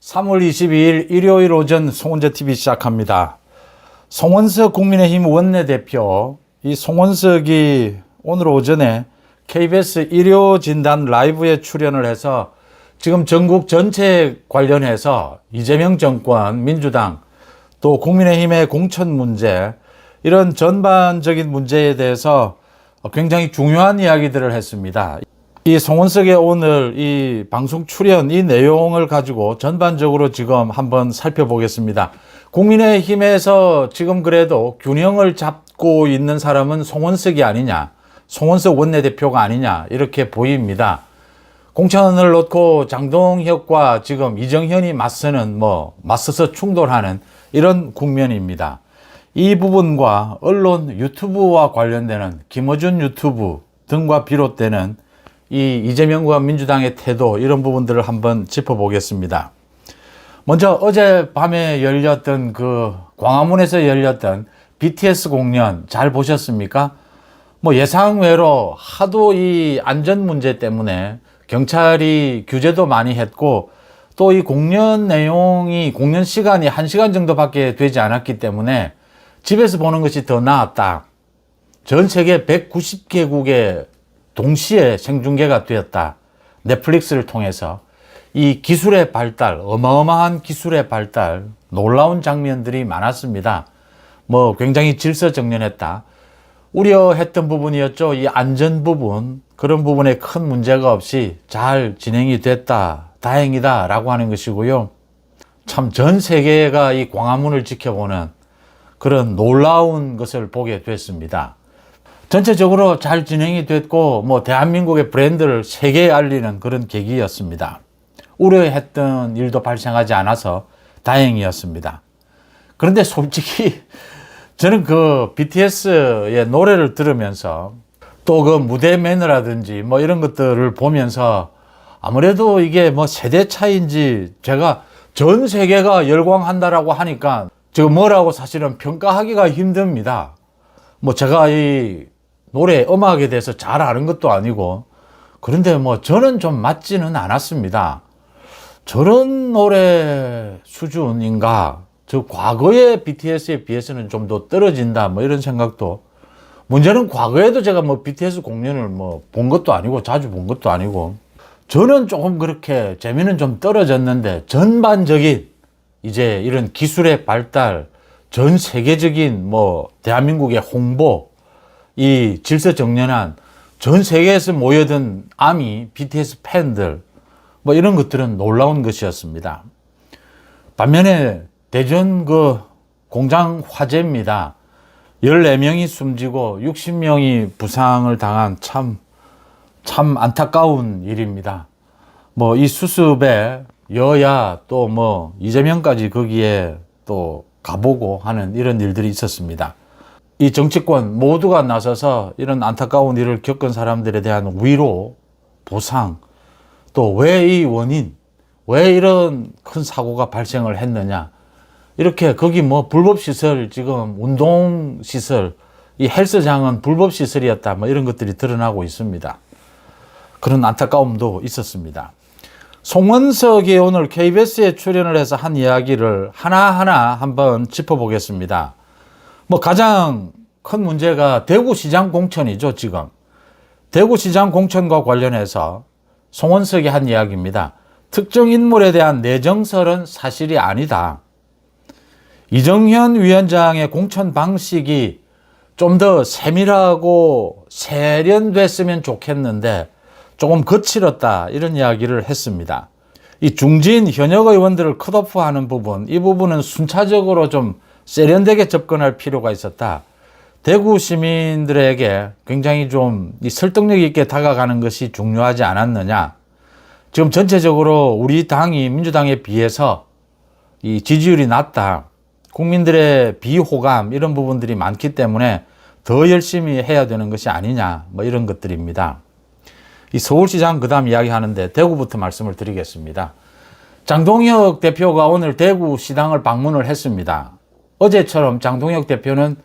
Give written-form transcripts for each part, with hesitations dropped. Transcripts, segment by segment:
3월 22일 일요일 오전 송원석TV 시작합니다. 송원석 국민의힘 원내대표, 이 송원석이 오늘 오전에 KBS 일요진단 라이브에 출연을 해서 지금 전국 전체 관련해서 이재명 정권, 민주당, 또 국민의힘의 공천 문제, 이런 전반적인 문제에 대해서 굉장히 중요한 이야기들을 했습니다. 이 송원석의 오늘 이 방송 출연 이 내용을 가지고 전반적으로 지금 한번 살펴보겠습니다. 국민의힘에서 지금 그래도 균형을 잡고 있는 사람은 송원석이 아니냐, 송원석 원내대표가 아니냐, 이렇게 보입니다. 공천을 놓고 장동혁과 지금 이정현이 맞서서 충돌하는 이런 국면입니다. 이 부분과 언론 유튜브와 관련되는 김어준 유튜브 등과 비롯되는 이 이재명과 민주당의 태도, 이런 부분들을 한번 짚어보겠습니다. 먼저 어젯밤에 열렸던 광화문에서 열렸던 BTS 공연 잘 보셨습니까? 예상외로 하도 이 안전 문제 때문에 경찰이 규제도 많이 했고, 또 이 공연 시간이 1시간 정도밖에 되지 않았기 때문에 집에서 보는 것이 더 나았다. 전 세계 190개국에 동시에 생중계가 되었다. 넷플릭스를 통해서. 이 기술의 발달, 어마어마한 기술의 발달, 놀라운 장면들이 많았습니다. 굉장히 질서정연했다. 우려했던 부분이었죠. 이 안전 부분, 그런 부분에 큰 문제가 없이 잘 진행이 됐다. 다행이다. 라고 하는 것이고요. 참 전 세계가 이 광화문을 지켜보는 그런 놀라운 것을 보게 됐습니다. 전체적으로 잘 진행이 됐고, 대한민국의 브랜드를 세계에 알리는 그런 계기였습니다. 우려했던 일도 발생하지 않아서 다행이었습니다. 그런데 솔직히 저는 BTS의 노래를 들으면서 또 무대 매너라든지 이런 것들을 보면서 아무래도 이게 세대 차이인지, 제가 전 세계가 열광한다라고 하니까 지금 뭐라고 사실은 평가하기가 힘듭니다. 제가 이 노래, 음악에 대해서 잘 아는 것도 아니고, 그런데 저는 좀 맞지는 않았습니다. 저런 노래 수준인가? 과거의 BTS에 비해서는 좀 더 떨어진다, 이런 생각도. 문제는 과거에도 제가 BTS 공연을 본 것도 아니고, 자주 본 것도 아니고, 저는 조금 그렇게 재미는 좀 떨어졌는데, 전반적인 이제 이런 기술의 발달, 전 세계적인 대한민국의 홍보, 이 질서정연한 전 세계에서 모여든 아미, BTS 팬들, 이런 것들은 놀라운 것이었습니다. 반면에 대전 공장 화재입니다. 14명이 숨지고 60명이 부상을 당한 참 안타까운 일입니다. 이 수습에 여야 또 이재명까지 거기에 또 가보고 하는 이런 일들이 있었습니다. 이 정치권 모두가 나서서 이런 안타까운 일을 겪은 사람들에 대한 위로, 보상, 또 왜 이 원인, 왜 이런 큰 사고가 발생을 했느냐, 이렇게 거기 불법시설, 지금 운동시설, 이 헬스장은 불법시설이었다, 이런 것들이 드러나고 있습니다. 그런 안타까움도 있었습니다. 송원석이 오늘 KBS에 출연을 해서 한 이야기를 하나하나 한번 짚어보겠습니다. 가장 큰 문제가 대구시장 공천이죠, 지금. 대구시장 공천과 관련해서 송원석이 한 이야기입니다. 특정 인물에 대한 내정설은 사실이 아니다. 이정현 위원장의 공천 방식이 좀 더 세밀하고 세련됐으면 좋겠는데 조금 거칠었다, 이런 이야기를 했습니다. 이 중진 현역 의원들을 컷오프하는 부분, 이 부분은 순차적으로 좀 세련되게 접근할 필요가 있었다. 대구 시민들에게 굉장히 좀 이 설득력 있게 다가가는 것이 중요하지 않았느냐. 지금 전체적으로 우리 당이 민주당에 비해서 이 지지율이 낮다. 국민들의 비호감, 이런 부분들이 많기 때문에 더 열심히 해야 되는 것이 아니냐, 이런 것들입니다. 이 서울시장 그다음 이야기하는데 대구부터 말씀을 드리겠습니다. 장동혁 대표가 오늘 대구시당을 방문을 했습니다. 어제처럼 장동혁 대표는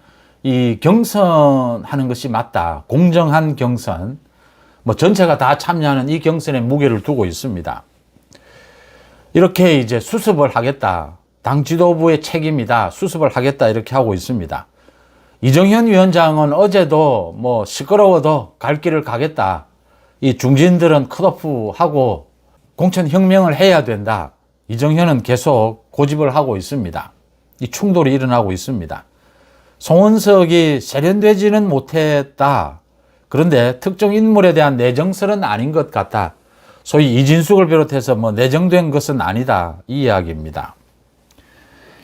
이 경선하는 것이 맞다. 공정한 경선. 전체가 다 참여하는 이 경선에 무게를 두고 있습니다. 이렇게 이제 수습을 하겠다. 당 지도부의 책임이다. 수습을 하겠다. 이렇게 하고 있습니다. 이정현 위원장은 어제도 뭐 시끄러워도 갈 길을 가겠다. 이 중진들은 컷오프하고 공천혁명을 해야 된다. 이정현은 계속 고집을 하고 있습니다. 이 충돌이 일어나고 있습니다. 송원석이 세련되지는 못했다. 그런데 특정 인물에 대한 내정설은 아닌 것 같다. 소위 이진숙을 비롯해서 뭐 내정된 것은 아니다. 이 이야기입니다.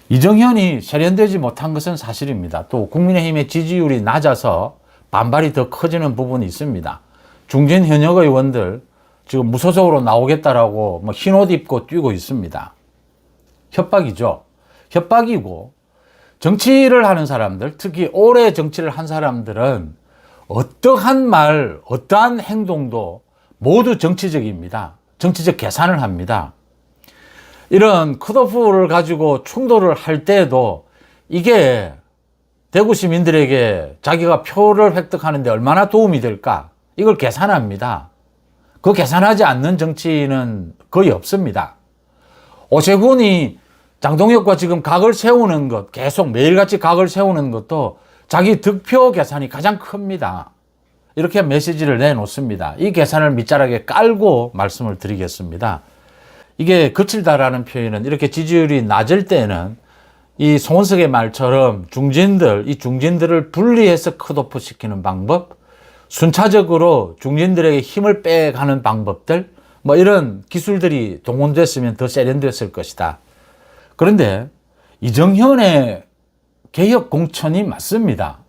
이정현이 세련되지 못한 것은 사실입니다. 또 국민의힘의 지지율이 낮아서 반발이 더 커지는 부분이 있습니다. 중진 현역 의원들 지금 무소속으로 나오겠다라고 뭐 흰옷 입고 뛰고 있습니다. 협박이죠. 협박이고 정치를 하는 사람들, 특히 오래 정치를 한 사람들은 어떠한 말, 어떠한 행동도 모두 정치적입니다. 정치적 계산을 합니다. 이런 컷오프를 가지고 충돌을 할 때에도 이게 대구 시민들에게 자기가 표를 획득하는 데 얼마나 도움이 될까? 이걸 계산합니다. 그 계산하지 않는 정치인은 거의 없습니다. 오세훈이 장동혁과 지금 각을 세우는 것, 계속 매일같이 각을 세우는 것도 자기 득표 계산이 가장 큽니다. 이렇게 메시지를 내놓습니다. 이 계산을 밑자락에 깔고 말씀을 드리겠습니다. 이게 거칠다라는 표현은 이렇게 지지율이 낮을 때는 이 송원석의 말처럼 이 중진들을 분리해서 컷오프 시키는 방법, 순차적으로 중진들에게 힘을 빼가는 방법들, 뭐 이런 기술들이 동원됐으면 더 세련됐을 것이다. 그런데 이정현의 개혁 공천이 맞습니다.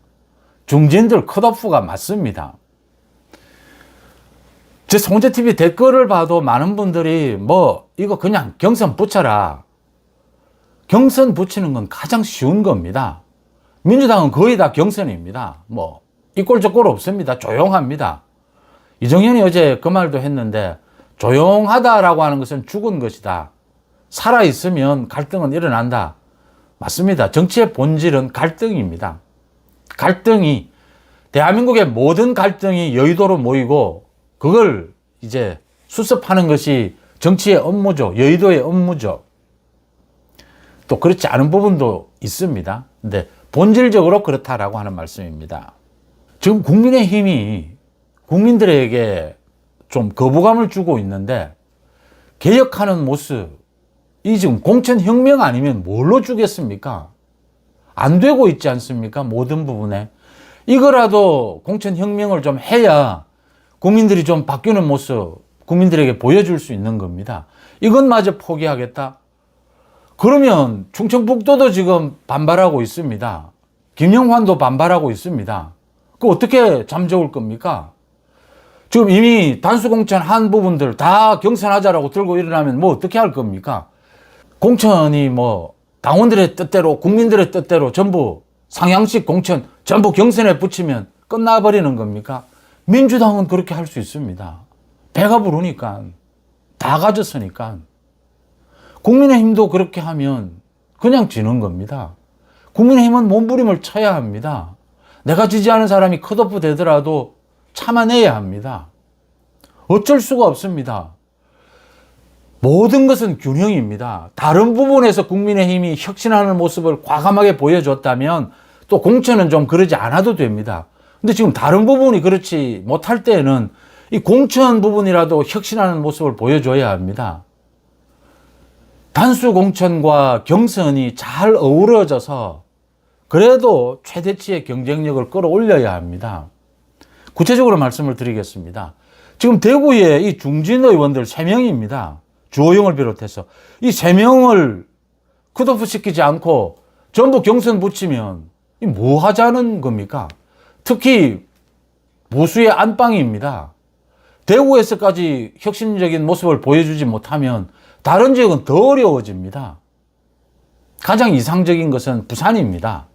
중진들 컷오프가 맞습니다. 제 송재TV 댓글을 봐도 많은 분들이 뭐 이거 그냥 경선 붙여라. 경선 붙이는 건 가장 쉬운 겁니다. 민주당은 거의 다 경선입니다. 뭐 이 꼴 저 꼴 없습니다. 조용합니다. 이정현이 어제 그 말도 했는데 조용하다라고 하는 것은 죽은 것이다. 살아있으면 갈등은 일어난다. 맞습니다. 정치의 본질은 갈등입니다. 갈등이 대한민국의 모든 갈등이 여의도로 모이고 그걸 이제 수습하는 것이 정치의 업무죠. 여의도의 업무죠. 또 그렇지 않은 부분도 있습니다. 근데 본질적으로 그렇다라고 하는 말씀입니다. 지금 국민의힘이 국민들에게 좀 거부감을 주고 있는데 개혁하는 모습, 이 지금 공천혁명 아니면 뭘로 주겠습니까? 안 되고 있지 않습니까? 모든 부분에. 이거라도 공천혁명을 좀 해야 국민들이 좀 바뀌는 모습 국민들에게 보여줄 수 있는 겁니다. 이것마저 포기하겠다? 그러면 충청북도도 지금 반발하고 있습니다. 김영환도 반발하고 있습니다. 그 어떻게 잠재울 겁니까? 지금 이미 단수공천 한 부분들 다 경선하자라고 들고 일어나면 뭐 어떻게 할 겁니까? 공천이 뭐 당원들의 뜻대로 국민들의 뜻대로 전부 상향식 공천 전부 경선에 붙이면 끝나버리는 겁니까? 민주당은 그렇게 할 수 있습니다. 배가 부르니까 다 가졌으니까. 국민의힘도 그렇게 하면 그냥 지는 겁니다. 국민의힘은 몸부림을 쳐야 합니다. 내가 지지하는 사람이 컷오프 되더라도 참아내야 합니다. 어쩔 수가 없습니다. 모든 것은 균형입니다. 다른 부분에서 국민의힘이 혁신하는 모습을 과감하게 보여줬다면 또 공천은 좀 그러지 않아도 됩니다. 근데 지금 다른 부분이 그렇지 못할 때에는 이 공천 부분이라도 혁신하는 모습을 보여줘야 합니다. 단수 공천과 경선이 잘 어우러져서 그래도 최대치의 경쟁력을 끌어올려야 합니다. 구체적으로 말씀을 드리겠습니다. 지금 대구에 이 중진 의원들 3명입니다. 주호영을 비롯해서 이 3명을 컷오프 시키지 않고 전부 경선 붙이면 뭐 하자는 겁니까? 특히 보수의 안방입니다. 대구에서까지 혁신적인 모습을 보여주지 못하면 다른 지역은 더 어려워집니다. 가장 이상적인 것은 부산입니다.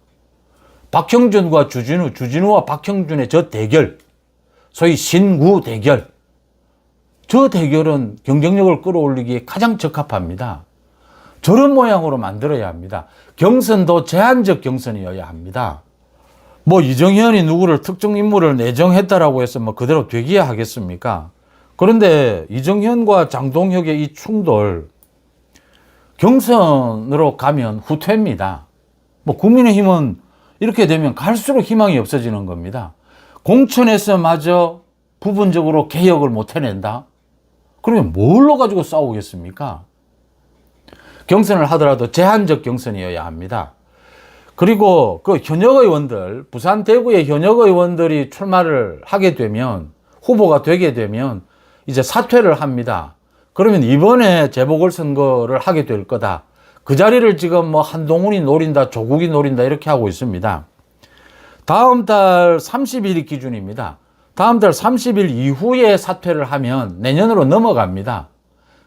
박형준과 주진우, 주진우와 박형준의 저 대결, 소위 신구 대결, 저 대결은 경쟁력을 끌어올리기에 가장 적합합니다. 저런 모양으로 만들어야 합니다. 경선도 제한적 경선이어야 합니다. 뭐 이정현이 누구를 특정 인물을 내정했다라고 해서 뭐 그대로 되기야 하겠습니까? 그런데 이정현과 장동혁의 이 충돌, 경선으로 가면 후퇴입니다. 뭐 국민의힘은 이렇게 되면 갈수록 희망이 없어지는 겁니다. 공천에서마저 부분적으로 개혁을 못 해낸다? 그러면 뭘로 가지고 싸우겠습니까? 경선을 하더라도 제한적 경선이어야 합니다. 그리고 그 현역 의원들, 부산 대구의 현역 의원들이 출마를 하게 되면, 후보가 되게 되면 이제 사퇴를 합니다. 그러면 이번에 재보궐선거를 하게 될 거다. 그 자리를 지금 뭐 한동훈이 노린다, 조국이 노린다 이렇게 하고 있습니다. 다음 달 30일이 기준입니다. 다음 달 30일 이후에 사퇴를 하면 내년으로 넘어갑니다.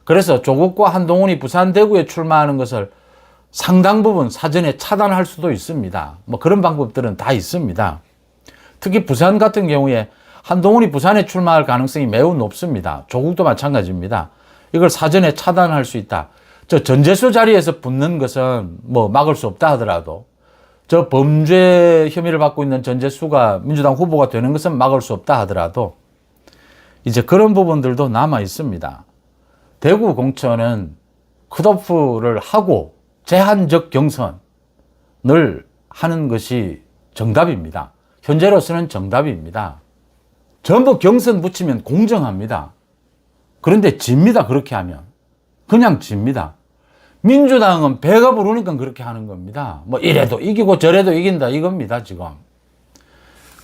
그래서 조국과 한동훈이 부산 대구에 출마하는 것을 상당 부분 사전에 차단할 수도 있습니다. 뭐 그런 방법들은 다 있습니다. 특히 부산 같은 경우에 한동훈이 부산에 출마할 가능성이 매우 높습니다. 조국도 마찬가지입니다. 이걸 사전에 차단할 수 있다. 저 전재수 자리에서 붙는 것은 뭐 막을 수 없다 하더라도 저 범죄 혐의를 받고 있는 전재수가 민주당 후보가 되는 것은 막을 수 없다 하더라도 이제 그런 부분들도 남아 있습니다. 대구 공천은 컷오프를 하고 제한적 경선을 하는 것이 정답입니다. 현재로서는 정답입니다. 전부 경선 붙이면 공정합니다. 그런데 집니다. 그렇게 하면. 그냥 집니다. 민주당은 배가 부르니까 그렇게 하는 겁니다. 뭐 이래도 이기고 저래도 이긴다 이겁니다. 지금.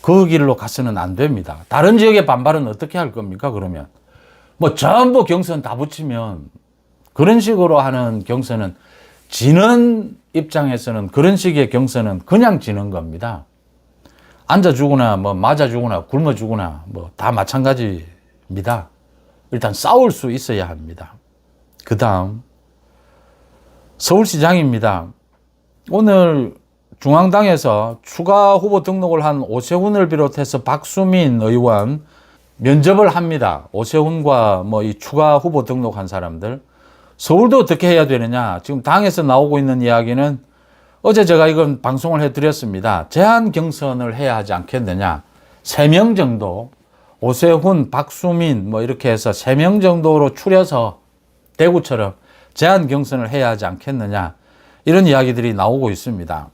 그 길로 가서는 안 됩니다. 다른 지역의 반발은 어떻게 할 겁니까? 그러면. 뭐 전부 경선 다 붙이면 그런 식으로 하는 경선은 지는 입장에서는 그런 식의 경선은 그냥 지는 겁니다. 앉아 주거나 뭐 맞아 주거나 굶어 주거나 뭐 다 마찬가지입니다. 일단 싸울 수 있어야 합니다. 그 다음 서울시장입니다. 오늘 중앙당에서 추가 후보 등록을 한 오세훈을 비롯해서 박수민 의원 면접을 합니다. 오세훈과 뭐 이 추가 후보 등록한 사람들. 서울도 어떻게 해야 되느냐. 지금 당에서 나오고 있는 이야기는 어제 제가 이건 방송을 해드렸습니다. 제한 경선을 해야 하지 않겠느냐. 3명 정도 오세훈, 박수민 뭐 이렇게 해서 3명 정도로 추려서 대구처럼 제한 경선을 해야 하지 않겠느냐. 이런 이야기들이 나오고 있습니다.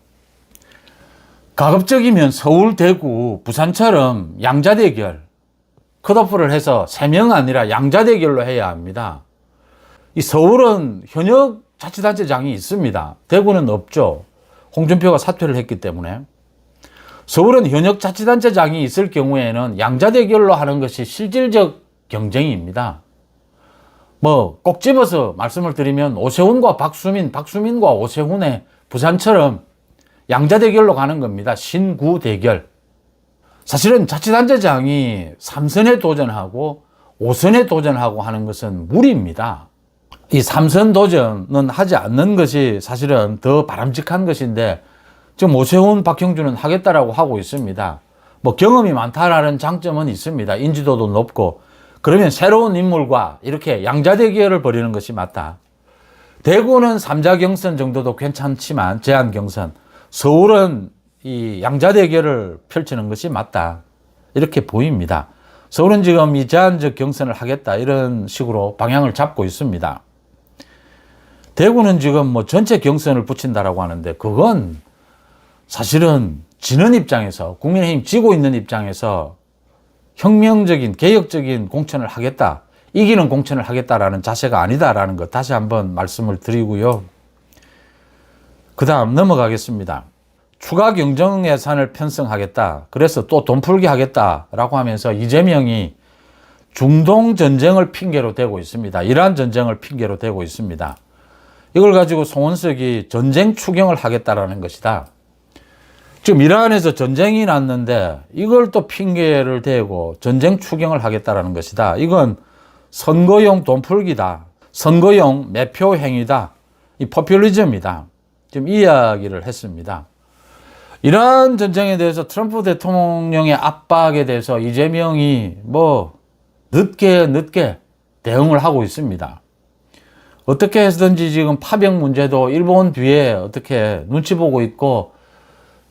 가급적이면 서울, 대구, 부산처럼 양자대결, 컷오프를 해서 3명 아니라 양자대결로 해야 합니다. 이 서울은 현역 자치단체장이 있습니다. 대구는 없죠. 홍준표가 사퇴를 했기 때문에. 서울은 현역 자치단체장이 있을 경우에는 양자대결로 하는 것이 실질적 경쟁입니다. 뭐 꼭 집어서 말씀을 드리면 오세훈과 박수민, 박수민과 오세훈의 부산처럼 양자대결로 가는 겁니다. 신구 대결. 사실은 자치단체장이 3선에 도전하고 5선에 도전하고 하는 것은 무리입니다. 이 3선 도전은 하지 않는 것이 사실은 더 바람직한 것인데 지금 오세훈, 박형준은 하겠다라고 하고 있습니다. 뭐 경험이 많다라는 장점은 있습니다. 인지도도 높고. 그러면 새로운 인물과 이렇게 양자대결을 벌이는 것이 맞다. 대구는 3자 경선 정도도 괜찮지만 제한 경선. 서울은 이 양자대결을 펼치는 것이 맞다. 이렇게 보입니다. 서울은 지금 이 제한적 경선을 하겠다. 이런 식으로 방향을 잡고 있습니다. 대구는 지금 뭐 전체 경선을 붙인다라고 하는데 그건 사실은 지는 입장에서 국민의힘 지고 있는 입장에서 혁명적인 개혁적인 공천을 하겠다. 이기는 공천을 하겠다라는 자세가 아니다라는 것 다시 한번 말씀을 드리고요. 그 다음 넘어가겠습니다. 추가 경정 예산을 편성하겠다. 그래서 또 돈 풀기 하겠다라고 하면서 이재명이 중동 전쟁을 핑계로 대고 있습니다. 이란 전쟁을 핑계로 대고 있습니다. 이걸 가지고 송원석이 전쟁 추경을 하겠다라는 것이다. 지금 이란에서 전쟁이 났는데 이걸 또 핑계를 대고 전쟁 추경을 하겠다라는 것이다. 이건 선거용 돈풀기다. 선거용 매표 행위다. 이 포퓰리즘이다. 지금 이 이야기를 했습니다. 이란 전쟁에 대해서 트럼프 대통령의 압박에 대해서 이재명이 뭐 늦게 대응을 하고 있습니다. 어떻게 해서든지 지금 파병 문제도 일본 뒤에 어떻게 눈치 보고 있고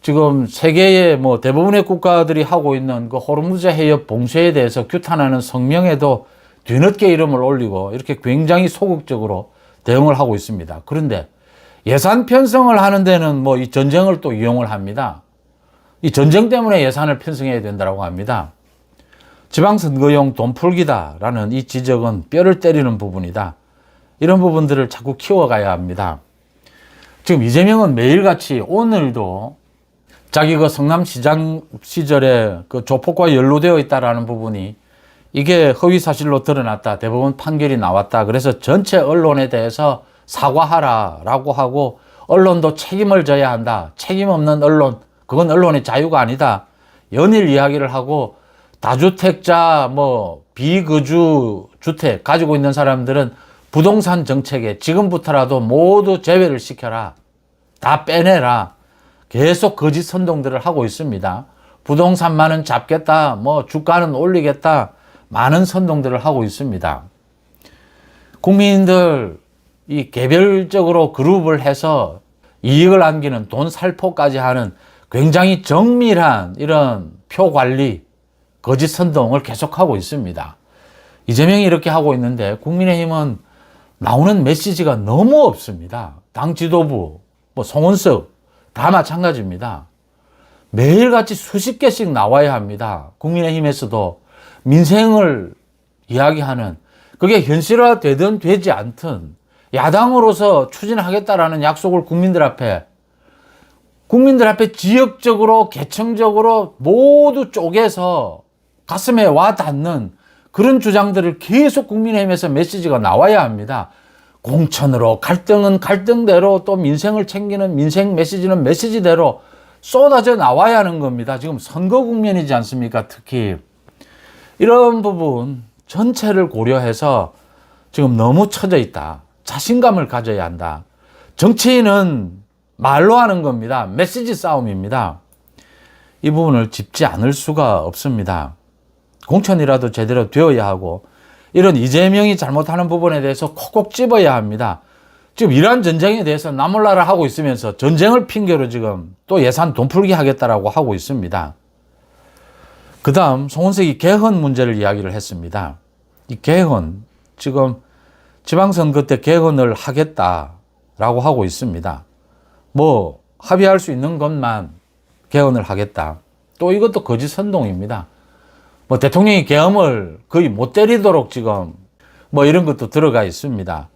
지금 세계의 뭐 대부분의 국가들이 하고 있는 그 호르무즈 해협 봉쇄에 대해서 규탄하는 성명에도 뒤늦게 이름을 올리고 이렇게 굉장히 소극적으로 대응을 하고 있습니다. 그런데 예산 편성을 하는 데는 뭐 이 전쟁을 또 이용을 합니다. 이 전쟁 때문에 예산을 편성해야 된다고 합니다. 지방선거용 돈 풀기다라는 이 지적은 뼈를 때리는 부분이다. 이런 부분들을 자꾸 키워가야 합니다. 지금 이재명은 매일같이 오늘도 자기 그 성남시장 시절에 그 조폭과 연루되어 있다라는 부분이 이게 허위 사실로 드러났다. 대법원 판결이 나왔다. 그래서 전체 언론에 대해서 사과하라라고 하고 언론도 책임을 져야 한다. 책임 없는 언론, 그건 언론의 자유가 아니다. 연일 이야기를 하고 다주택자, 비거주 주택 가지고 있는 사람들은 부동산 정책에 지금부터라도 모두 제외를 시켜라. 다 빼내라. 계속 거짓 선동들을 하고 있습니다. 부동산만은 잡겠다. 주가는 올리겠다. 많은 선동들을 하고 있습니다. 국민들 이 개별적으로 그룹을 해서 이익을 안기는 돈 살포까지 하는 굉장히 정밀한 이런 표 관리, 거짓 선동을 계속하고 있습니다. 이재명이 이렇게 하고 있는데 국민의힘은 나오는 메시지가 너무 없습니다. 당 지도부, 송원석 다 마찬가지입니다. 매일같이 수십 개씩 나와야 합니다. 국민의힘에서도 민생을 이야기하는, 그게 현실화되든 되지 않든 야당으로서 추진하겠다라는 약속을 국민들 앞에 지역적으로 계층적으로 모두 쪼개서 가슴에 와 닿는 그런 주장들을 계속 국민의힘에서 메시지가 나와야 합니다. 공천으로 갈등은 갈등대로, 또 민생을 챙기는 민생 메시지는 메시지대로 쏟아져 나와야 하는 겁니다. 지금 선거 국면이지 않습니까? 특히 이런 부분 전체를 고려해서 지금 너무 처져 있다. 자신감을 가져야 한다. 정치인은 말로 하는 겁니다. 메시지 싸움입니다. 이 부분을 짚지 않을 수가 없습니다. 공천이라도 제대로 되어야 하고, 이런 이재명이 잘못하는 부분에 대해서 콕콕 집어야 합니다. 지금 이러한 전쟁에 대해서 나몰라라 하고 있으면서 전쟁을 핑계로 지금 또 예산 돈 풀기 하겠다라고 하고 있습니다. 그 다음 송원석이 개헌 문제를 이야기를 했습니다. 이 개헌, 지금 지방선거 때 개헌을 하겠다라고 하고 있습니다. 합의할 수 있는 것만 개헌을 하겠다. 또 이것도 거짓 선동입니다. 대통령이 계엄을 거의 못 때리도록 지금 이런 것도 들어가 있습니다.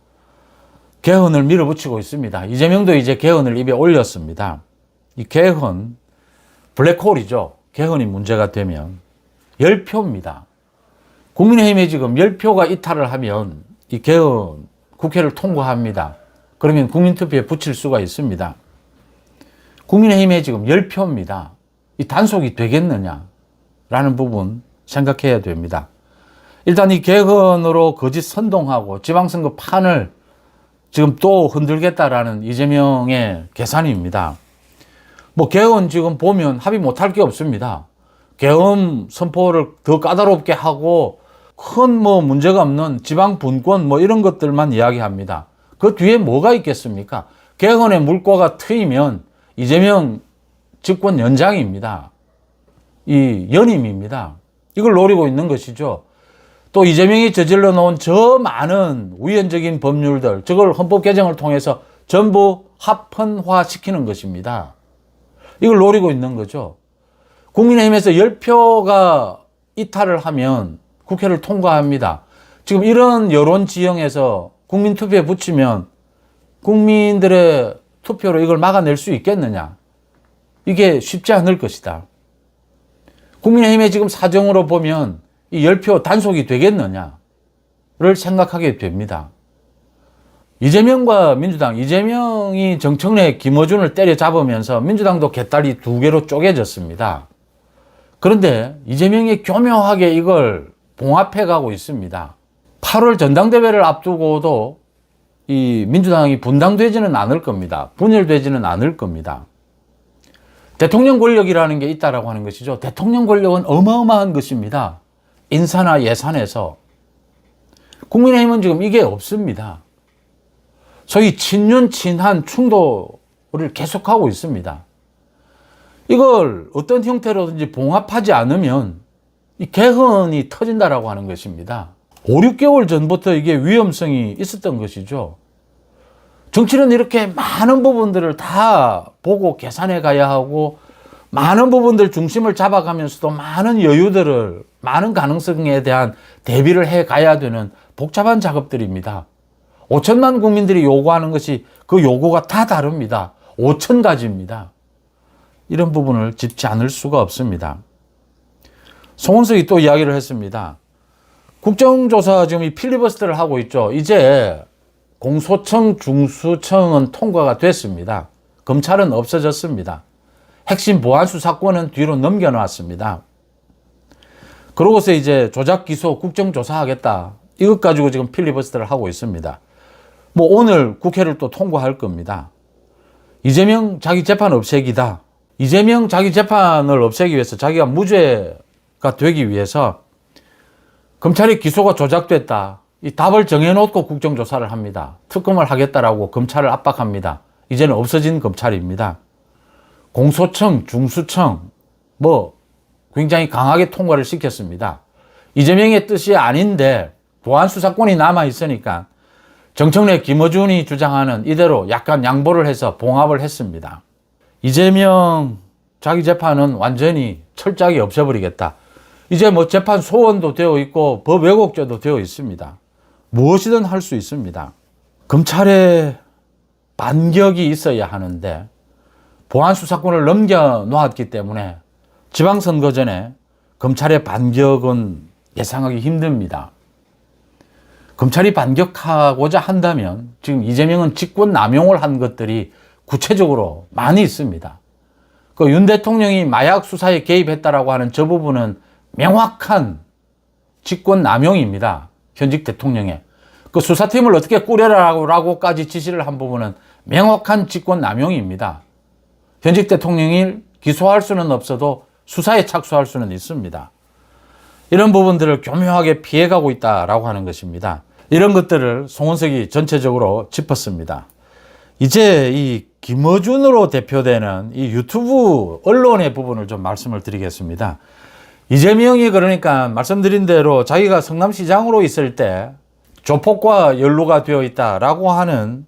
개헌을 밀어붙이고 있습니다. 이재명도 이제 개헌을 입에 올렸습니다. 이 개헌, 블랙홀이죠. 개헌이 문제가 되면 10표입니다. 국민의힘에 지금 10표가 이탈을 하면 이 개헌 국회를 통과합니다. 그러면 국민투표에 붙일 수가 있습니다. 국민의힘에 지금 10표입니다. 이 단속이 되겠느냐라는 부분 생각해야 됩니다. 일단 이 개헌으로 거짓 선동하고 지방선거 판을 지금 또 흔들겠다라는 이재명의 계산입니다. 개헌 지금 보면 합의 못할 게 없습니다. 계엄 선포를 더 까다롭게 하고 큰 문제가 없는 지방 분권 이런 것들만 이야기합니다. 그 뒤에 뭐가 있겠습니까? 개헌의 물꼬가 트이면 이재명 집권 연장입니다. 이 연임입니다. 이걸 노리고 있는 것이죠. 또 이재명이 저질러 놓은 저 많은 위헌적인 법률들, 저걸 헌법 개정을 통해서 전부 합헌화시키는 것입니다. 이걸 노리고 있는 거죠. 국민의힘에서 10표가 이탈을 하면 국회를 통과합니다. 지금 이런 여론 지형에서 국민투표에 붙이면 국민들의 투표로 이걸 막아낼 수 있겠느냐? 이게 쉽지 않을 것이다. 국민의힘의 지금 사정으로 보면 이 10표 단속이 되겠느냐를 생각하게 됩니다. 이재명과 민주당, 이재명이 정청래, 김어준을 때려잡으면서 민주당도 개딸이 2개로 쪼개졌습니다. 그런데 이재명이 교묘하게 이걸 봉합해 가고 있습니다. 8월 전당대회를 앞두고도 이 민주당이 분당되지는 않을 겁니다. 분열되지는 않을 겁니다. 대통령 권력이라는 게 있다라고 하는 것이죠. 대통령 권력은 어마어마한 것입니다. 인사나 예산에서. 국민의힘은 지금 이게 없습니다. 소위 친윤, 친한 충돌을 계속하고 있습니다. 이걸 어떤 형태로든지 봉합하지 않으면 이 개헌이 터진다라고 하는 것입니다. 5, 6개월 전부터 이게 위험성이 있었던 것이죠. 정치는 이렇게 많은 부분들을 다 보고 계산해 가야 하고 많은 부분들 중심을 잡아가면서도 많은 여유들을 많은 가능성에 대한 대비를 해 가야 되는 복잡한 작업들입니다. 5천만 국민들이 요구하는 것이 그 요구가 다 다릅니다. 5천 가지입니다. 이런 부분을 짚지 않을 수가 없습니다. 송원석이 또 이야기를 했습니다. 국정조사 지금 이 필리버스터를 하고 있죠. 이제 공소청, 중수청은 통과가 됐습니다. 검찰은 없어졌습니다. 핵심 보안 수사권은 뒤로 넘겨놨습니다. 그러고서 이제 조작 기소 국정조사 하겠다. 이것 가지고 지금 필리버스터를 하고 있습니다. 뭐 오늘 국회를 또 통과할 겁니다. 이재명 자기 재판 없애기다. 이재명 자기 재판을 없애기 위해서 자기가 무죄가 되기 위해서 검찰의 기소가 조작됐다. 이 답을 정해놓고 국정조사를 합니다. 특검을 하겠다라고 검찰을 압박합니다. 이제는 없어진 검찰입니다. 공소청, 중수청 뭐 굉장히 강하게 통과를 시켰습니다. 이재명의 뜻이 아닌데 보안 수사권이 남아 있으니까 정청래 김어준이 주장하는 이대로 약간 양보를 해서 봉합을 했습니다. 이재명 자기 재판은 완전히 철저하게 없애버리겠다. 이제 뭐 재판 소원도 되어 있고 법 왜곡죄도 되어 있습니다. 무엇이든 할 수 있습니다. 검찰에 반격이 있어야 하는데 보안 수사권을 넘겨놓았기 때문에 지방선거 전에 검찰의 반격은 예상하기 힘듭니다. 검찰이 반격하고자 한다면 지금 이재명은 직권 남용을 한 것들이 구체적으로 많이 있습니다. 그 윤 대통령이 마약 수사에 개입했다라고 하는 저 부분은 명확한 직권 남용입니다. 현직 대통령의. 그 수사팀을 어떻게 꾸려라고까지 지시를 한 부분은 명확한 직권 남용입니다. 현직 대통령이 기소할 수는 없어도 수사에 착수할 수는 있습니다. 이런 부분들을 교묘하게 피해가고 있다라고 하는 것입니다. 이런 것들을 송원석이 전체적으로 짚었습니다. 이제 이 김어준으로 대표되는 이 유튜브 언론의 부분을 좀 말씀을 드리겠습니다. 이재명이 그러니까 말씀드린 대로 자기가 성남시장으로 있을 때 조폭과 연루가 되어 있다라고 하는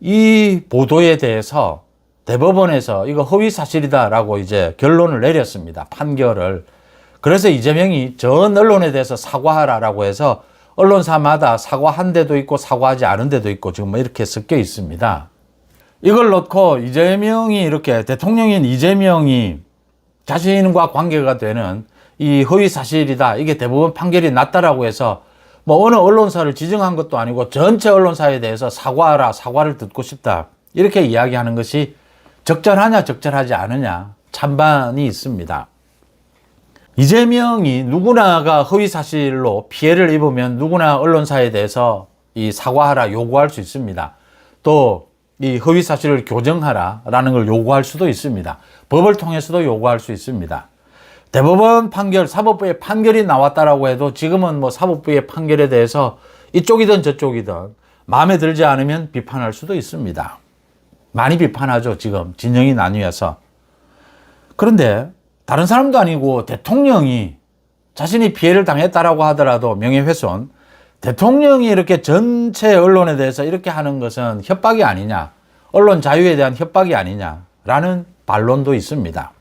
이 보도에 대해서 대법원에서 이거 허위 사실이다라고 이제 결론을 내렸습니다. 판결을. 그래서 이재명이 전 언론에 대해서 사과하라라고 해서 언론사마다 사과한 데도 있고 사과하지 않은 데도 있고 지금 뭐 이렇게 섞여 있습니다. 이걸 놓고 이재명이 이렇게 대통령인 이재명이 자신과 관계가 되는 이 허위 사실이다. 이게 대법원 판결이 났다라고 해서 뭐 어느 언론사를 지정한 것도 아니고 전체 언론사에 대해서 사과하라, 사과를 듣고 싶다. 이렇게 이야기하는 것이 적절하냐, 적절하지 않으냐 찬반이 있습니다. 이재명이 누구나가 허위 사실로 피해를 입으면 누구나 언론사에 대해서 이 사과하라 요구할 수 있습니다. 또 이 허위 사실을 교정하라라는 걸 요구할 수도 있습니다. 법을 통해서도 요구할 수 있습니다. 대법원 판결, 사법부의 판결이 나왔다라고 해도 지금은 뭐 사법부의 판결에 대해서 이쪽이든 저쪽이든 마음에 들지 않으면 비판할 수도 있습니다. 많이 비판하죠, 지금 진영이 나뉘어서. 그런데 다른 사람도 아니고 대통령이 자신이 피해를 당했다라고 하더라도 명예훼손, 대통령이 이렇게 전체 언론에 대해서 이렇게 하는 것은 협박이 아니냐, 언론 자유에 대한 협박이 아니냐라는 반론도 있습니다.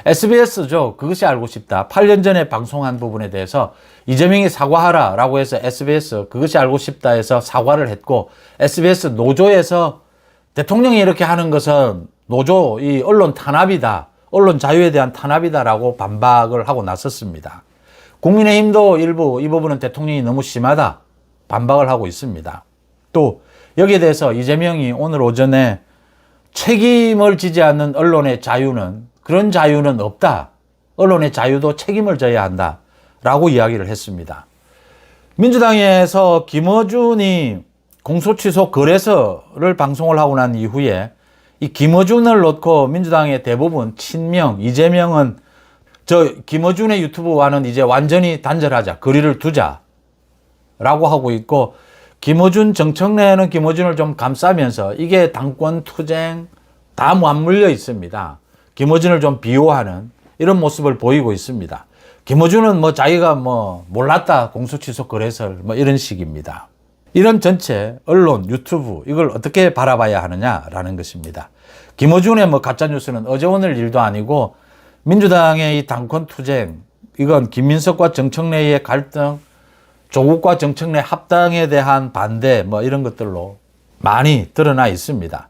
SBS죠. 그것이 알고 싶다. 8년 전에 방송한 부분에 대해서 이재명이 사과하라라고 해서 SBS 그것이 알고 싶다 해서 사과를 했고, SBS 노조에서 대통령이 이렇게 하는 것은 노조, 이 언론 탄압이다. 언론 자유에 대한 탄압이다라고 반박을 하고 나섰습니다. 국민의힘도 일부 이 부분은 대통령이 너무 심하다 반박을 하고 있습니다. 또 여기에 대해서 이재명이 오늘 오전에 책임을 지지 않는 언론의 자유는 그런 자유는 없다. 언론의 자유도 책임을 져야 한다. 라고 이야기를 했습니다. 민주당에서 김어준이 공소취소 거래서를 방송을 하고 난 이후에 이 김어준을 놓고 민주당의 대부분 친명, 이재명은 저 김어준의 유튜브와는 이제 완전히 단절하자, 거리를 두자 라고 하고 있고, 김어준, 정청래는 김어준을 좀 감싸면서 이게 당권 투쟁 다 맞물려 있습니다. 김어준을 좀 비호하는 이런 모습을 보이고 있습니다. 김어준은 뭐 자기가 뭐 몰랐다, 공소취소 거래설 뭐 이런 식입니다. 이런 전체 언론, 유튜브 이걸 어떻게 바라봐야 하느냐라는 것입니다. 김어준의 뭐 가짜뉴스는 어제 오늘 일도 아니고 민주당의 이 당권 투쟁, 이건 김민석과 정청래의 갈등, 조국과 정청래 합당에 대한 반대 뭐 이런 것들로 많이 드러나 있습니다.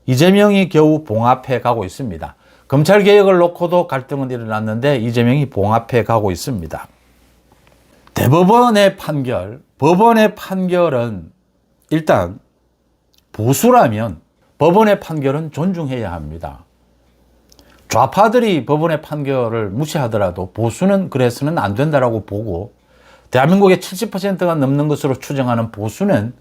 이재명이 겨우 봉합해 가고 있습니다. 검찰개혁을 놓고도 갈등은 일어났는데 이재명이 봉합해 가고 있습니다. 대법원의 판결, 법원의 판결은 일단 보수라면 법원의 판결은 존중해야 합니다. 좌파들이 법원의 판결을 무시하더라도 보수는 그래서는 안 된다라고 보고 대한민국의 70%가 넘는 것으로 추정하는 보수는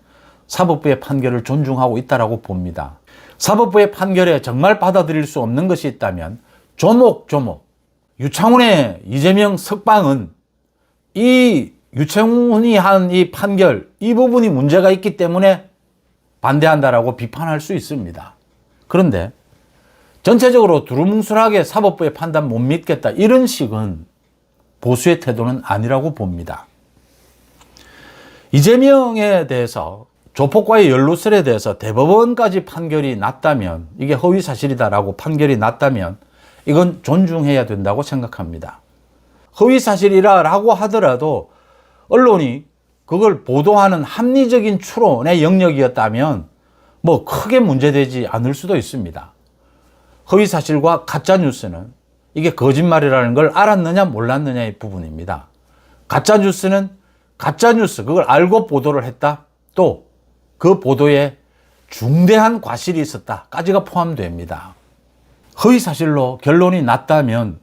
사법부의 판결을 존중하고 있다라고 봅니다. 사법부의 판결에 정말 받아들일 수 없는 것이 있다면 조목조목 유창훈의 이재명 석방은 이 유창훈이 한 이 판결 이 부분이 문제가 있기 때문에 반대한다라고 비판할 수 있습니다. 그런데 전체적으로 두루뭉술하게 사법부의 판단 못 믿겠다 이런 식은 보수의 태도는 아니라고 봅니다. 이재명에 대해서 조폭과의 연루설에 대해서 대법원까지 판결이 났다면 이게 허위사실이다라고 판결이 났다면 이건 존중해야 된다고 생각합니다. 허위사실이라고 하더라도 언론이 그걸 보도하는 합리적인 추론의 영역이었다면 뭐 크게 문제되지 않을 수도 있습니다. 허위사실과 가짜뉴스는 이게 거짓말이라는 걸 알았느냐 몰랐느냐의 부분입니다. 가짜뉴스는 가짜뉴스 그걸 알고 보도를 했다. 또 그 보도에 중대한 과실이 있었다까지가 포함됩니다. 허위사실로 결론이 났다면